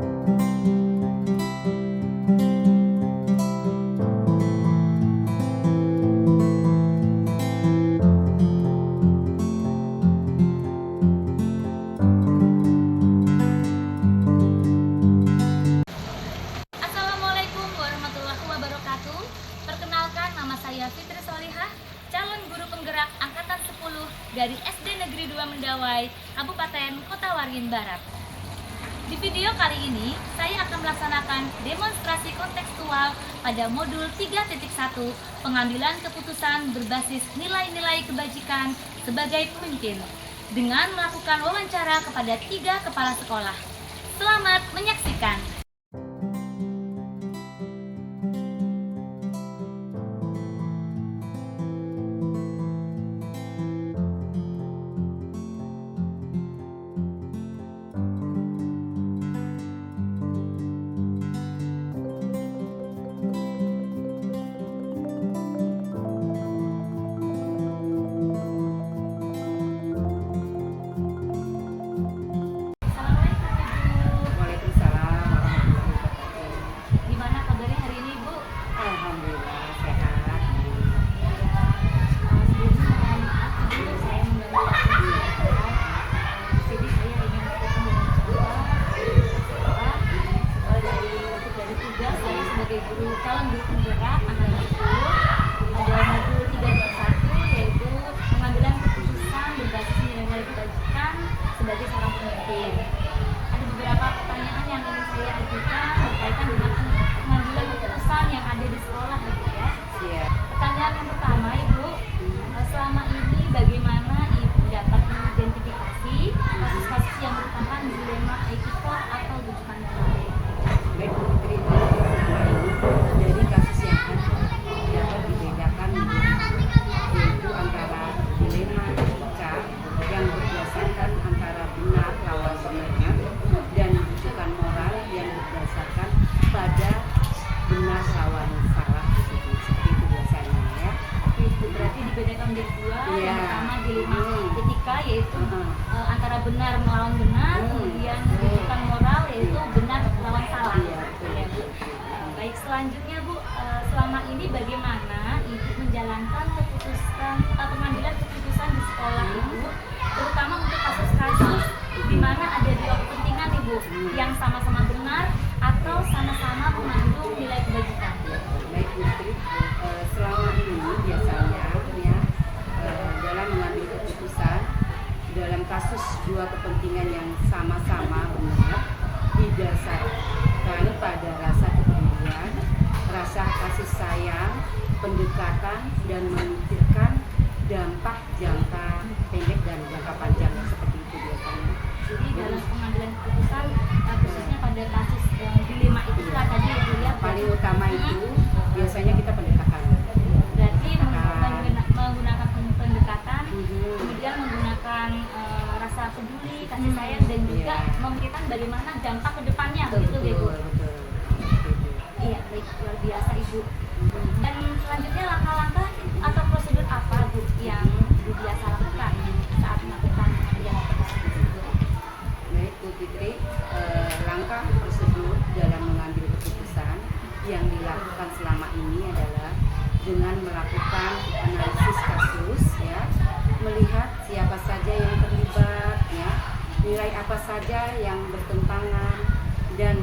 Assalamualaikum warahmatullahi wabarakatuh. Perkenalkan, nama saya Fitri Solihah, calon guru penggerak angkatan 10 dari SD Negeri 2 Mendawai, Kabupaten Kota Waringin Barat. Di video kali ini, saya akan melaksanakan demonstrasi kontekstual pada modul 3.1 pengambilan keputusan berbasis nilai-nilai kebajikan sebagai pemimpin dengan melakukan wawancara kepada 3 kepala sekolah. Selamat menyaksikan. Calon guru penggerak angkatan 10 ada modul 3.1 yaitu pengambilan keputusan berbasis nilai-nilai kebajikan sebagai seorang pemimpin. Ada beberapa pertanyaan yang ingin saya ajukan berkaitan dengan pengambilan keputusan yang ada di sekolah, Ibu ya. Pertanyaan yang pertama, Ibu, selama ini bagaimana Ibu dapat mengidentifikasi kasus-kasus yang merupakan dilema etika atau rujukan moral? Baik, Putri, dari kasus yang ada dapat dibedakan yaitu antara dilema etika yang berdasarkan antara benar lawan benar dan rujukan moral yang berdasarkan pada benar lawan salah, seperti itu biasanya ya. Itu berarti dibedakan menjadi dua. Yang pertama dilema etika yaitu antara benar melawan benar, kemudian rujukan moral yaitu benar lawan salah. Ya, Bu. Baik, selanjutnya Bu, selama ini bagaimana Ibu menjalankan pengambilan keputusan di sekolah Ibu, terutama untuk kasus-kasus di mana ada dua kepentingan Ibu yang sama-sama benar atau sama-sama mengandung nilai kebajikan. Baik, Putri, selama ini biasanya ya dalam mengambil keputusan dalam kasus dua kepentingan yang sama-sama benar didasarkan pada rasa kepedulian, rasa kasih sayang, pendekatan, dan memikirkan dampak jangka pendek dan jangka panjang seperti itu biasanya. Jadi dalam pengambilan keputusan khususnya pada kasus dilema etika tadi Ibu ya, Paling utama itu biasanya kita pendekatan. berarti menggunakan pendekatan, kemudian menggunakan rasa peduli, kasih sayang, dan juga memikirkan bagaimana dampak ke depannya, begitu ya Bu? Betul. Iya, baik, luar biasa Ibu. Dan selanjutnya langkah-langkah atau prosedur apa Bu yang Ibu biasa lakukan saat melakukan pengambilan keputusan? Baik, Bu Fitri, langkah prosedur dalam mengambil keputusan yang dilakukan selama ini adalah dengan melakukan analisis kasus ya, melihat siapa saja yang terlibat ya, nilai apa saja yang bertentangan, dan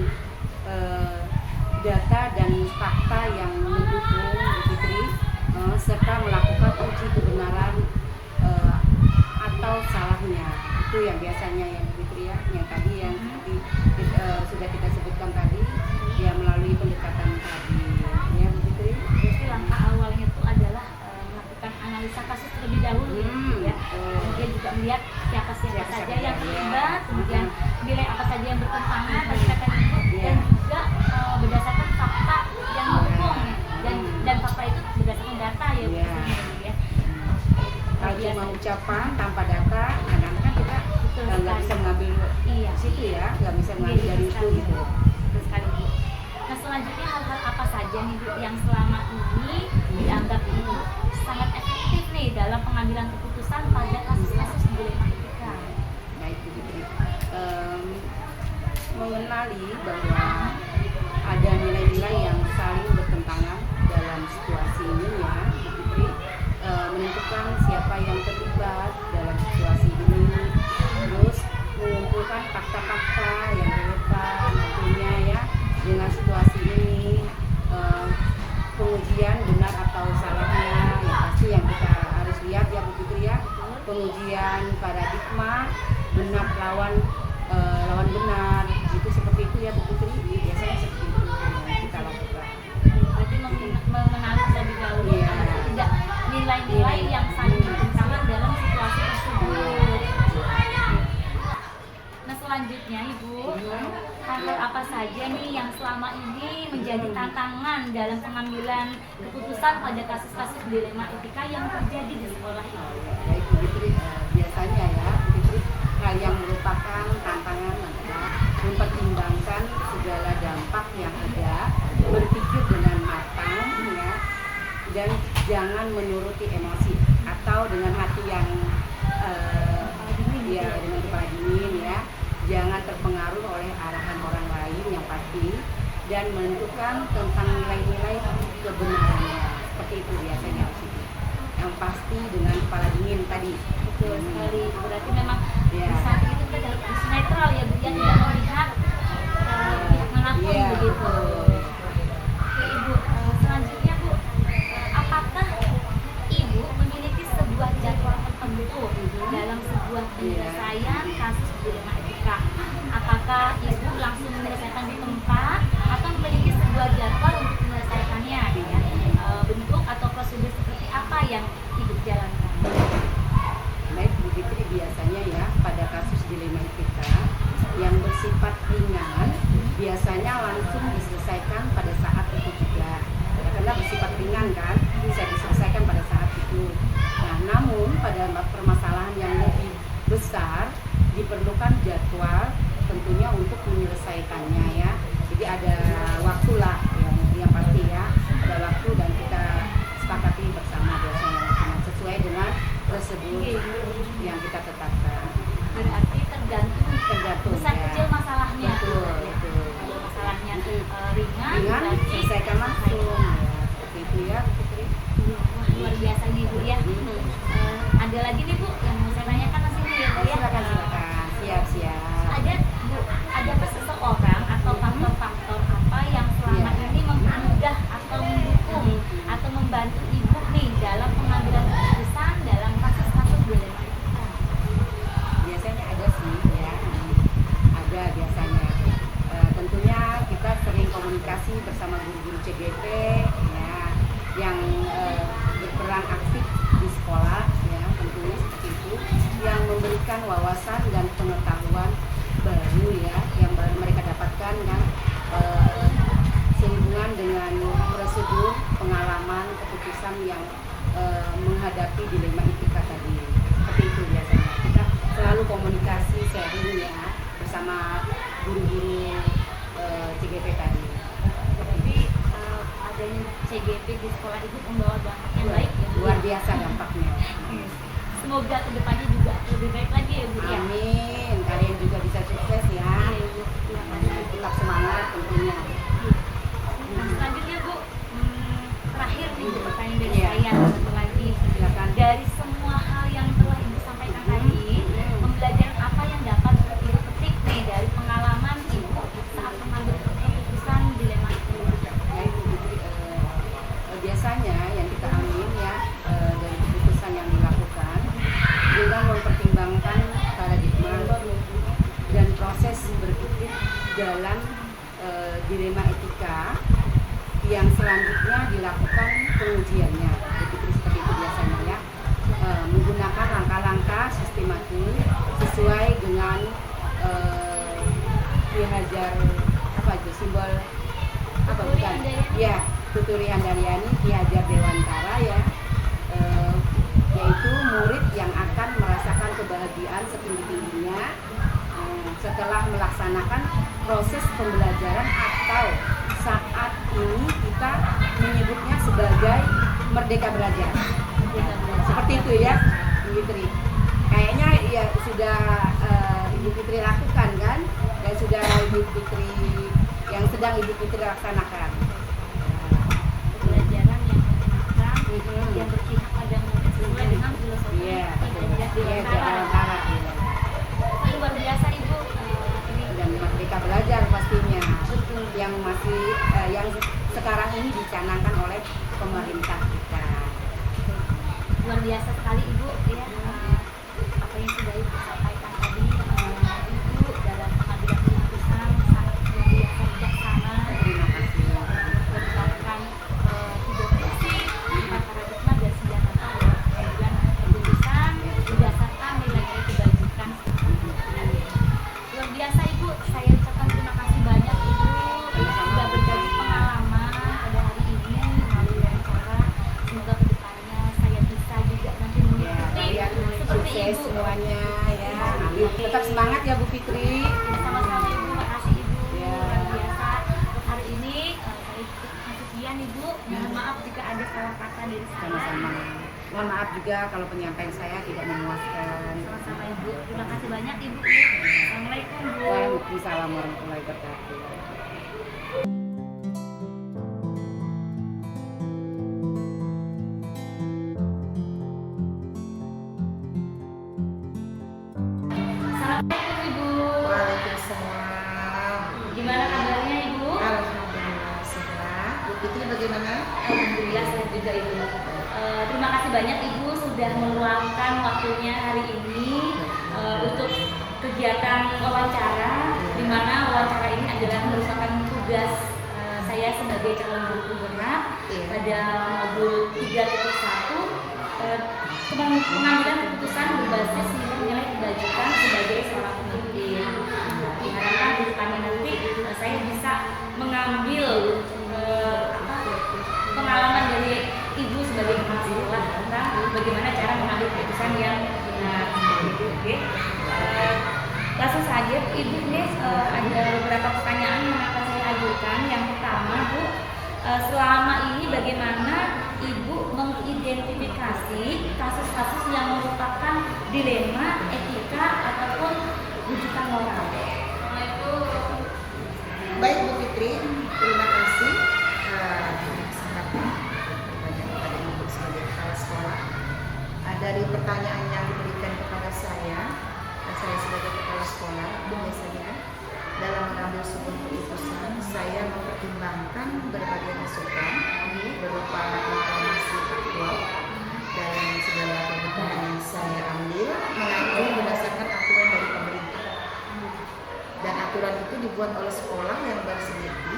data dan fakta yang mendukung Bu Fitri, serta melakukan uji kebenaran atau salahnya. Itu yang biasanya yang Bu Fitri ya, yang tadi yang sudah kita sebutkan tadi ya, melalui pendekatan tadi ya Bu Fitri. Jadi langkah awalnya itu adalah melakukan analisa kasus terlebih dahulu ya. Kemudian juga melihat siapa saja yang terlibat, kemudian nilai apa saja yang bertentangan tadi kata Ibu, dan juga berdasarkan fakta yang mendukung dan fakta itu berdasarkan data ya Bu ya. Kalau cuma ucapan tanpa data, kadang-kadang kan kita nggak bisa mengambil situ ya, nggak bisa mengambil dari itu gitu. Betul sekali Bu. Nah, selanjutnya hal-hal apa saja nih Bu yang selama ini dianggap Ibu sangat efektif nih dalam pengambilan keputusan pada kasus-kasus dilema etika? Baik Bu Fitri, mengenali bahwa ada nilai-nilai yang saling bertentangan dalam situasi ini ya, Bu Fitri. Menentukan siapa yang terlibat dalam situasi ini, terus mengumpulkan fakta-fakta yang relevan tentunya ya dengan situasi ini, pengujian benar atau salahnya yang pasti yang kita harus lihat ya Bu Fitri ya, pengujian paradigma benar lawan benar itu seperti itu ya Bu Putri, biasanya seperti itu yang kita lakukan. Berarti mengenali terlebih dahulu agar tidak nilai-nilai yang saling bertentangan dalam situasi tersebut. Nah selanjutnya Ibu, hal apa saja nih yang selama ini menjadi tantangan dalam pengambilan keputusan pada kasus-kasus dilema etika yang terjadi di sekolah ini? Baik Bu Fitri, biasanya ya Bu Fitri, hal yang merupakan tantangan adalah mempertimbangkan segala dampak yang ada, berpikir dengan matang ya, dan jangan menuruti emosi atau dengan hati yang ya dengan kepala dingin ya, jangan terpengaruh oleh arahan orang lain yang pasti, dan menentukan tentang nilai-nilai kebenarannya. Seperti itu biasanya yang pasti dengan kepala dingin tadi. Betul sekali, berarti memang Ya. di saat itu kita harus netral ya Bu, ya, tidak melihat pihak manapun Ya, begitu. betul. Oke Ibu, selanjutnya Bu, apakah Ibu memiliki sebuah jadwal tertentu dalam sebuah penyelesaian kasus dilema etika? Apakah Ibu langsung menyelesaikan di tempat atau memiliki sebuah jadwal untuk menyelesaikannya? Ya? Bentuk atau prosedur seperti apa yang Ibu jalankan? Baik Bu Fitri, biasanya ya pada kasus dilema etika yang bersifat ringan biasanya langsung diselesaikan pada saat itu juga ya, karena bersifat ringan kan bisa diselesaikan pada saat itu. Nah namun pada permasalahan yang lebih besar diperlukan jadwal tentunya untuk menyelesaikannya ya, jadi ada waktu lah yang pasti ya, ada waktu dan kita sepakati bersama biasanya sesuai dengan prosedur yang kita tetapkan. Berarti tergantung besar ya. kecil masalahnya. Betul, Ya. betul. Kalau masalahnya ringan berarti selesaikan langsung ya, seperti itu ya Bu Putri. Wah, luar biasa nih Bu ya. Ada lagi nih Bu yang mau saya tanyakan masih nih ya Bu ya. Silakan siap. Ada seseorang atau faktor-faktor apa yang selama ini mempermudah atau mendukung atau membantu Ibu nih dalam pengambilan keputusan dalam kasus-kasus dilema etika? Biasanya ada sih ya, ada biasanya. Tentunya kita sering komunikasi bersama guru-guru CGP ya, yang berperan aktif di sekolah ya, tentunya seperti itu, yang memberikan wawasan dan pengetahuan baru ya, yang baru mereka dapatkan kan, sehubungan dengan prosedur pengalaman keputusan yang menghadapi dilema etika tadi. Seperti itu biasanya kita selalu komunikasi sharing ya bersama guru-guru CGP tadi. Jadi adanya CGP di sekolah itu membawa dampak yang baik ya Bu? Luar biasa dampaknya. Semoga kedepannya juga lebih baik lagi ya Bu ya. Amin, kalian juga bisa sukses ya. Iya, Ibu. Iya, Tetap semangat tentunya. Nah, selanjutnya Bu, terakhir nih Bu, pertanyaan dari Iya. saya satu lagi. Silakan. Dari semua hal yang telah Ibu sampaikan tadi, pembelajaran apa yang dapat Ibu petik nih dari pengalaman Ibu saat mengambil keputusan dilema itu? Ya, itu biasanya yang kita ambil ya dari keputusan yang dilakukan dengan mempertimbangkan paradigma dan proses berpikir dalam dilema etika yang selanjutnya dilakukan pengujiannya. Begitu seperti itu biasanya ya, menggunakan langkah-langkah sistematis sesuai dengan Hajar apa itu simbol apa bukan ya Tuturi Handayani Ki Hajar Dewantara ya, yaitu murid yang akan merasakan kebahagiaan setinggi-tingginya setelah melaksanakan proses pembelajaran, atau saat ini kita menyebutnya sebagai merdeka belajar. Seperti itu ya, Fitri. Kayaknya ya sudah Ibu Fitri lakukan kan, dan sudah Ibu Fitri yang sedang Ibu Fitri laksanakan. Pembelajaran yang matang, yang berpihak pada murid sesuai dengan filosofi Iya, Hidayah iya, Dewantara. Dewantara. Ini luar biasa Ibu. Ini Dan merdeka belajar pastinya, betul. yang masih yang sekarang ini dicanangkan oleh pemerintah kita. Luar biasa sekali Ibu ya, apa yang sudah Ibu sampaikan tadi, Ibu dalam pengambilan keputusan sangat luar biasa bijaksana. Terima kasih. Berdasarkan 3 prinsip, 4 paradigma dan 9 kata dalam pengambilan keputusan berdasarkan nilai-nilai kebajikan. Luar biasa Ibu, saya ucapkan terima kasih banyak Ibu yang sudah berbagi pengalaman pada hari ini melalui wawancara. Semoga kedepannya saya bisa juga nanti mengikuti Kalian seperti sukses Ibu. semuanya ya. Tetap semangat ya Bu Fitri. Sama-sama Ibu, makasih Ibu. Ya. Luar biasa. Untuk hari ini saya cukup sekian Ibu. Mohon maaf jika ada salah kata dari saya. Sama-sama. Mohon maaf juga kalau penyampaian saya tidak memuaskan. Sama-sama Ibu. Terima kasih banyak Ibu. Assalamualaikum Bu. Waalaikumsalam warahmatullahi wabarakatuh. Assalamualaikum Ibu. Waalaikumsalam. Gimana kabarnya Ibu? Alhamdulillah sehat. Bu Fitri bagaimana? Alhamdulillah sehat juga Ibu. Terima kasih banyak Ibu sudah meluangkan waktunya hari ini untuk kegiatan wawancara, di mana wawancara ini adalah merupakan tugas saya sebagai calon guru penggerak pada modul 3.1 pengambilan keputusan berbasis nilai kebajikan sebagai seorang pemimpin. Diharapkan di depannya nanti saya bisa mengambil pengalaman dari Ibu sebagai kepala sekolah tentang bagaimana cara mengambil keputusan yang benar. Oke. Langsung saja Ibu ini ada beberapa pertanyaan yang akan saya ajukan. Yang pertama Bu, selama ini bagaimana Ibu mengidentifikasi kasus-kasus yang merupakan dilema etika ataupun rujukan moral? Baik Bu Fitri, terima kasih kesempatan bertanya kepada Ibu sebagai kepala sekolah. Dari pertanyaan yang diberikan kepada saya sebagai kepala sekolah, biasanya dalam mengambil sebuah keputusan saya mempertimbangkan berbagai masukan berupa informasi faktual dalam segala keputusan yang saya ambil mengacu berdasarkan aturan dari pemerintah, dan aturan itu dibuat oleh sekolah yang bersendiri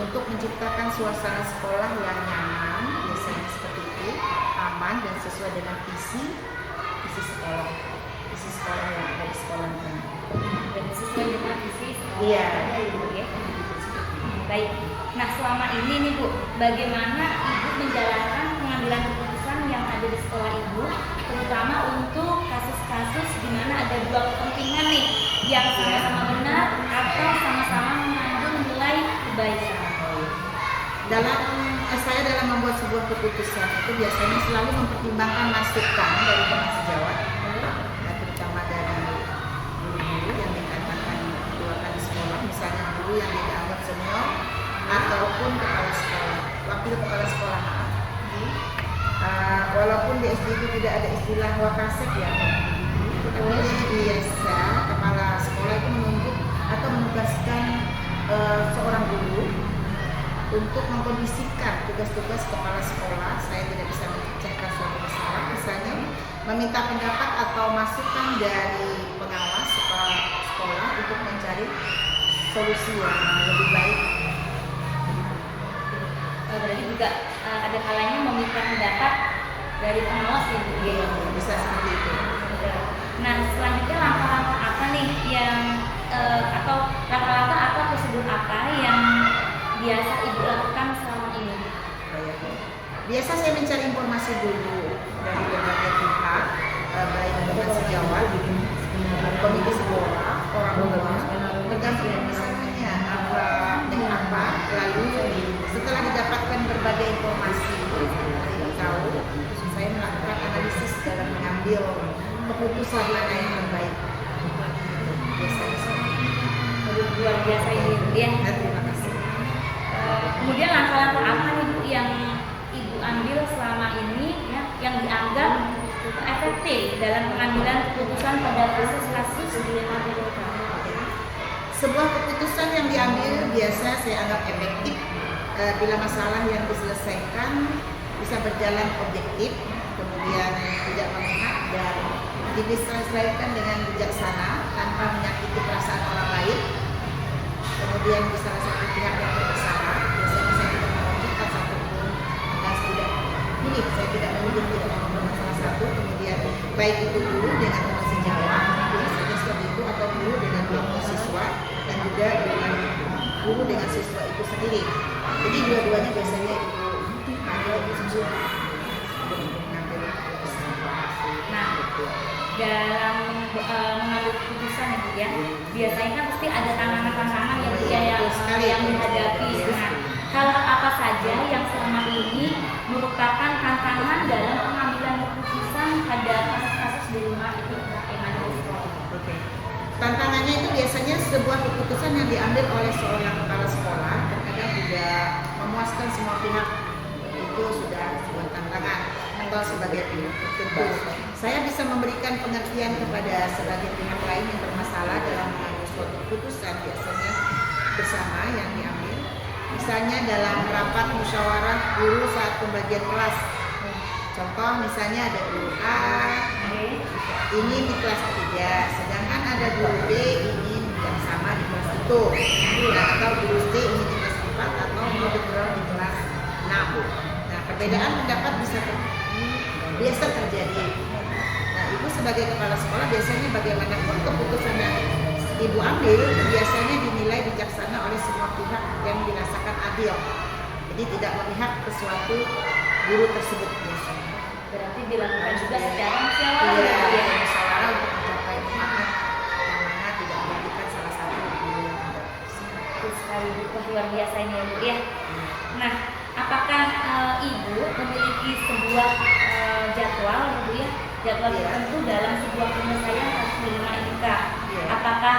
untuk menciptakan suasana sekolah yang nyaman, biasanya seperti itu, aman dan sesuai dengan visi sekolah yang ada di sekolah ini. Dan sesuai dengan visi sekolah. Iya. Ibu ya. Baik. Nah selama ini nih Bu, bagaimana Ibu menjalankan pengambilan keputusan yang ada di sekolah Ibu, terutama untuk kasus-kasus di mana ada dua kepentingan nih, yang sama-sama benar atau sama-sama mengandung nilai kebaikan. Saya dalam membuat sebuah keputusan itu biasanya selalu mempertimbangkan masukan dari teman sejawat, terutama dari guru-guru yang dikatakan dikeluarkan di sekolah, misalnya guru yang dianggap senior ataupun kepala sekolah, wakil kepala sekolah. Walaupun di SD itu tidak ada istilah wakasek ya, tapi biasa kepala sekolah itu menunjuk atau menugaskan seorang guru untuk mengkondisikan tugas-tugas kepala sekolah. Saya tidak bisa memecahkan suatu masalah, misalnya meminta pendapat atau masukan dari pengawas kepala sekolah untuk mencari solusi yang lebih baik. Berarti juga ada kalanya meminta pendapat dari pengawas ya Bu? Iya, bisa seperti itu. Nah selanjutnya langkah-langkah apa nih yang atau langkah-langkah apa prosedur apa yang biasa Ibu lakukan selama ini? Biasa saya mencari informasi dulu dari berbagai pihak, baik teman sejawat, komite sekolah, orang tua, tergantung permasalahannya apa dengan apa. Lalu setelah didapatkan berbagai informasi dari tahu, saya melakukan analisis dalam mengambil keputusan mana yang terbaik. keputusan pada kasus-kasus dilema PDK? Sebuah keputusan yang diambil biasa saya anggap efektif bila masalah yang diselesaikan bisa berjalan objektif, kemudian tidak memihak dan diselesaikan dengan bijaksana tanpa menyakiti perasaan orang lain. Kemudian di salah satu pihak yang bersalah, biasanya saya tidak merugikan satupun, saya tidak merugikan salah satu. Kemudian baik itu guru dengan teman sejawat, biasanya seperti itu, atau guru dengan kelompok siswa, dan juga dengan guru dengan siswa itu sendiri. Jadi dua-duanya biasanya itu ada di siswa. Nah, dalam mengambil keputusan ya Bu ya, biasanya kan pasti ada tantangan-tantangan yang yang dihadapi. Nah, hal apa saja yang selama ini merupakan tantangan dalam pengambilan keputusan pada kasus-kasus dilema itu Oke. Tantangannya itu biasanya sebuah keputusan yang diambil oleh seorang kepala sekolah terkadang tidak memuaskan semua pihak, itu sudah sebuah tantangan. Atau sebagai pihak tertentu, saya bisa memberikan pengertian kepada sebagai pihak lain yang bermasalah dalam mengambil suatu keputusan biasanya bersama yang diambil. Misalnya dalam rapat musyawarah guru saat pembagian kelas. Contoh misalnya ada guru A ingin di kelas 3, sedangkan ada guru B ingin yang sama di kelas itu. Nah, atau guru C ingin di kelas 4 atau guru di kelas 6. Nah, perbedaan pendapat biasa terjadi. Nah, ibu sebagai kepala sekolah biasanya bagaimanapun keputusan yang ibu ambil biasanya dinilai bijaksana oleh semua pihak yang dirasakan adil. Jadi tidak memihak ke suatu guru tersebut biasanya. Berarti dilakukan juga secara musyawarah ya, ya. musyawarah untuk mencapai semangat yang mana tidak merugikan salah satu guru yang ada. Itu sekali luar biasa ini ya Bu ya. Nah, apakah ibu memiliki sebuah jadwal Bu ya, jadwal tertentu dalam sebuah penyelesaian kasus dilema IPK? Apakah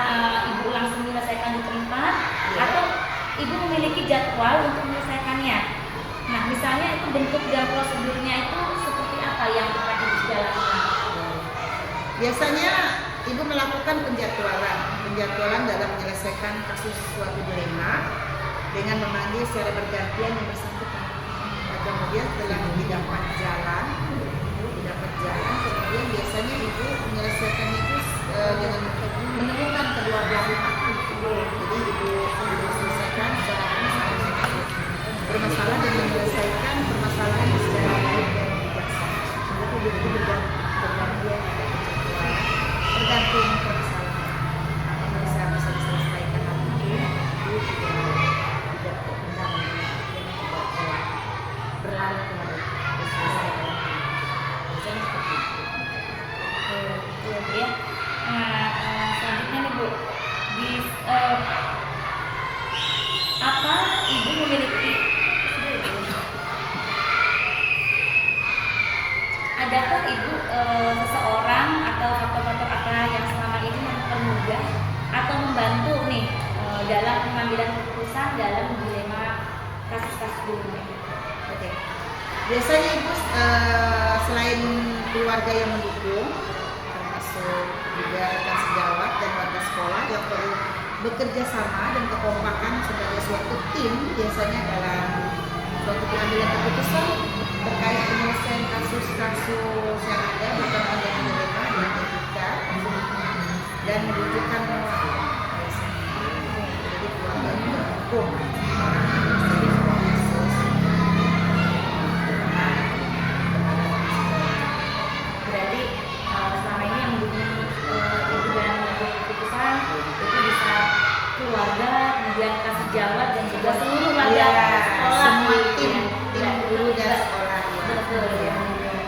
ibu langsung menyelesaikan di tempat atau ibu memiliki jadwal untuk menyelesaikannya? Nah, misalnya itu bentuk dan prosedurnya itu seperti apa yang akan ibu jalankan? Biasanya ibu melakukan penjadwalan dalam menyelesaikan kasus suatu dilema dengan memanggil secara bergantian yang bersangkutan. Nah, kemudian setelah didapat jalan, kemudian biasanya ibu menyelesaikannya itu dengan menemukan kedua belah pihak. Jadi ibu selesaikan secara bermasalah dan menyelesaikan permasalahan secara baik dan bijaksana. Jadi ibu bergantian tergantung permasalahan. Apa bisa diselesaikan nanti ibu tidak berpendam, tidak berlari kepada diselesaikan. Biasanya seperti itu. Ya. Nah, selanjutnya nih Bu, apa ibu memiliki? Adakah ibu seseorang atau faktor-faktor apa yang selama ini mempermudah atau membantu nih dalam pengambilan keputusan dalam dilema kasus-kasus dilema? Oke. Biasanya ibu selain keluarga yang mendukung, termasuk juga rekan sejawat dan warga sekolah yang perlu bekerja sama dan kekompakan sebagai suatu tim biasanya dalam suatu pengambilan keputusan terkait penyelesaian kasus-kasus yang ada berkaitan dengan dilema dan etika dan mewujudkan moral. Jadi keluarga juga mendukung. Berarti selama ini yang mendukung ibu dalam mengambil keputusan itu bisa keluarga, kemudian rekan sejawat dan juga seluruh warga sekolah, semua tim guru dan juga. sekolah. Betul ya.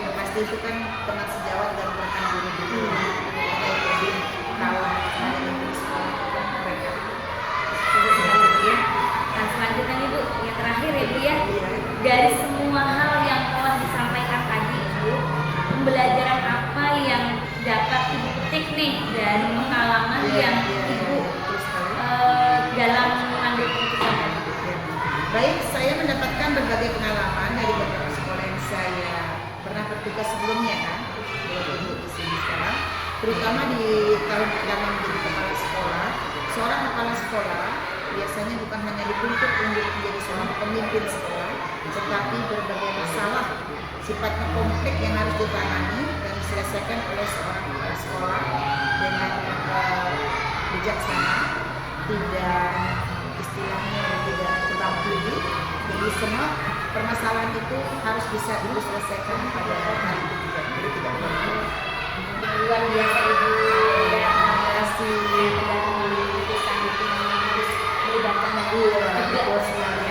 Yang pasti itu kan teman sejawat dan rekan guru dulu. Jadi tahu semuanya di sekolah mereka. Betul sekali ya. Nah, selanjutnya Ibu, yang terakhir ya Bu ya. Dari semua hal yang telah disampaikan tadi Ibu, pembelajaran apa yang dapat Ibu petik nih dari pengalaman yang Ibu dalam mengambil keputusan tadi? Baik, saya mendapatkan berbagai pengalaman dari beberapa sekolah yang saya pernah bertugas sebelumnya kan, di sini sekarang. terutama di tahun pertama menjadi kepala sekolah. Seorang kepala sekolah biasanya bukan hanya dituntut untuk menjadi seorang pemimpin sekolah, tetapi berbagai masalah sifatnya kompleks yang harus ditangani dan diselesaikan oleh seorang kepala sekolah dengan bijaksana, tidak istilahnya tidak tebang pilih. Jadi semua permasalahan itu harus bisa diselesaikan pada hari itu juga. Jadi tidak boleh. Luar biasa Ibu ya, Terima kasih. keputusan itu harus melibatkan banyak Iya, orang juga betul sebenarnya. sekali.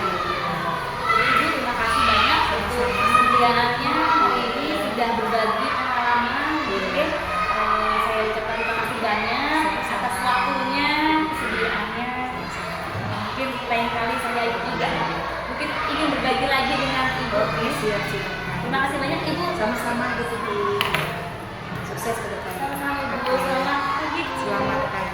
Jadi Ibu terima kasih banyak untuk kesediaannya hari ini sudah berbagi pengalaman. Oke, saya ucapkan terima kasih banyak atas waktunya, kesediaannya. Mungkin lain kali saya juga mungkin ingin berbagi lagi dengan Ibu. Oke, siap. Terima kasih banyak Ibu. Sama-sama gitu. Sukses ke depan. Sama-sama Ibu. Selamat pagi. Selamat pagi.